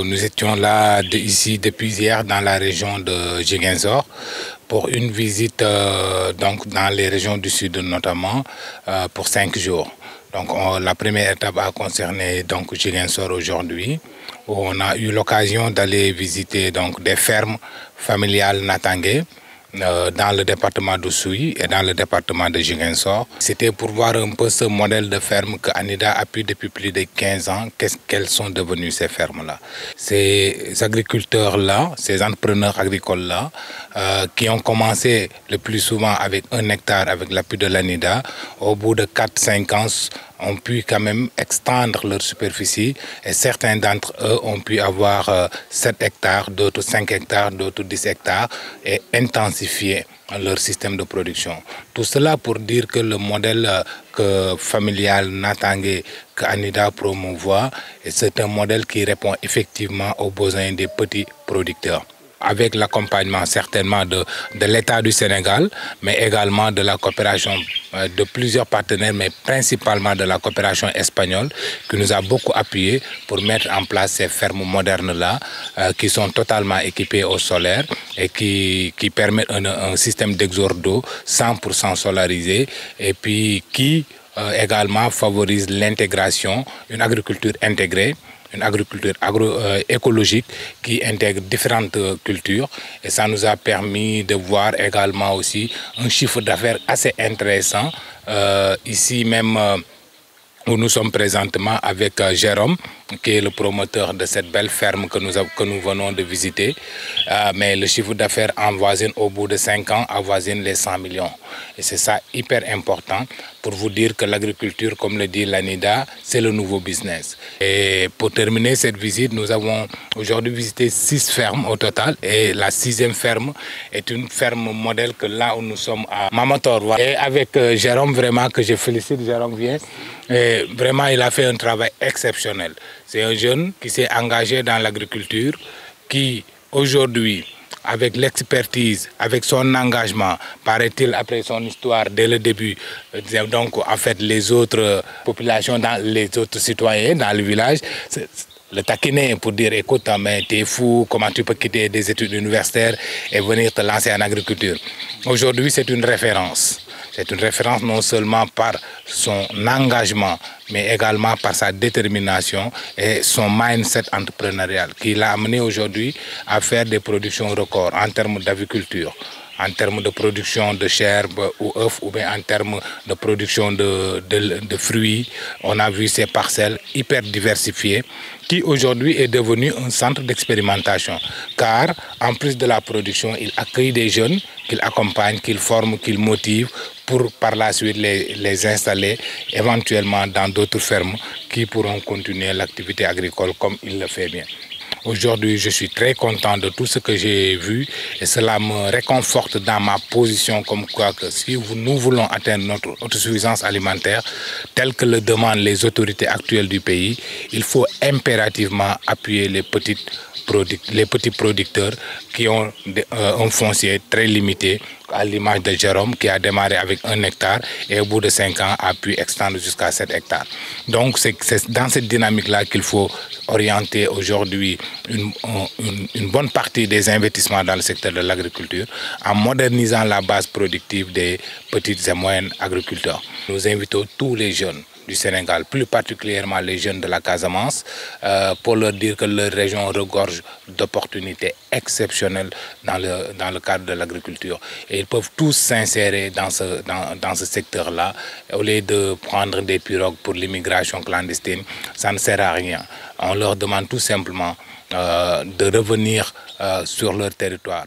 Nous étions là ici depuis hier dans la région de Ziguinchor pour une visite donc dans les régions du sud notamment pour 5 jours. Donc la première étape a concerné donc Ziguinchor aujourd'hui, où on a eu l'occasion d'aller visiter donc des fermes familiales Natangué dans le département d'Oussouye et dans le département de Ziguinchor. C'était pour voir un peu ce modèle de ferme que Anida appuie depuis plus de 15 ans. Quelles sont devenues ces fermes-là? Ces agriculteurs-là, ces entrepreneurs agricoles-là, qui ont commencé le plus souvent avec 1 hectare avec l'appui de l'Anida, au bout de 4-5 ans, ont pu quand même extendre leur superficie et certains d'entre eux ont pu avoir 7 hectares, d'autres 5 hectares, d'autres 10 hectares et intensifier leur système de production. Tout cela pour dire que le modèle familial Natangué que Anida promouvoit, c'est un modèle qui répond effectivement aux besoins des petits producteurs, avec l'accompagnement certainement de l'État du Sénégal, mais également de la coopération de plusieurs partenaires, mais principalement de la coopération espagnole, qui nous a beaucoup appuyé pour mettre en place ces fermes modernes-là, qui sont totalement équipées au solaire et qui permettent un système d'exorde d'eau 100% solarisé, et puis qui également favorise l'intégration, une agriculture intégrée, une agriculture écologique qui intègre différentes cultures, et ça nous a permis de voir également aussi un chiffre d'affaires assez intéressant ici même où nous sommes présentement avec Jérôme, qui est le promoteur de cette belle ferme que nous venons de visiter. Mais le chiffre d'affaires avoisine au bout de 5 ans, avoisine les 100 millions. Et c'est ça hyper important pour vous dire que l'agriculture, comme le dit l'Anida, c'est le nouveau business. Et pour terminer cette visite, nous avons aujourd'hui visité 6 fermes au total. Et la 6e ferme est une ferme modèle que là où nous sommes à Mamator. Et avec Jérôme, vraiment, que je félicite, Jérôme vient. Et vraiment, il a fait un travail exceptionnel. C'est un jeune qui s'est engagé dans l'agriculture, qui aujourd'hui, avec l'expertise, avec son engagement, paraît-il après son histoire dès le début, donc en fait les autres populations, les autres citoyens dans le village, le taquiner pour dire écoute, mais t'es fou, comment tu peux quitter des études universitaires et venir te lancer en agriculture. Aujourd'hui, c'est une référence. C'est une référence non seulement par son engagement, mais également par sa détermination et son mindset entrepreneurial qui l'a amené aujourd'hui à faire des productions records en termes d'aviculture, en termes de production de chair ou œufs, ou bien en termes de production de fruits. On a vu ces parcelles hyper diversifiées qui aujourd'hui est devenu un centre d'expérimentation. Car en plus de la production, il accueille des jeunes qu'il accompagne, qu'il forme, qu'il motive pour par la suite les installer éventuellement dans d'autres fermes qui pourront continuer l'activité agricole comme il le fait bien. Aujourd'hui, je suis très content de tout ce que j'ai vu et cela me réconforte dans ma position comme quoi que si nous voulons atteindre notre autosuffisance alimentaire telle que le demandent les autorités actuelles du pays, il faut impérativement appuyer les petits producteurs qui ont un foncier très limité, à l'image de Jérôme qui a démarré avec 1 hectare et au bout de 5 ans a pu extendre jusqu'à 7 hectares. Donc c'est dans cette dynamique-là qu'il faut orienter aujourd'hui une bonne partie des investissements dans le secteur de l'agriculture en modernisant la base productive des petites et moyennes agriculteurs. Nous invitons tous les jeunes du Sénégal, plus particulièrement les jeunes de la Casamance, pour leur dire que leur région regorge d'opportunités exceptionnelles dans le cadre de l'agriculture. Et ils peuvent tous s'insérer dans ce secteur-là. Au lieu de prendre des pirogues pour l'immigration clandestine, ça ne sert à rien. On leur demande tout simplement de revenir sur leur territoire.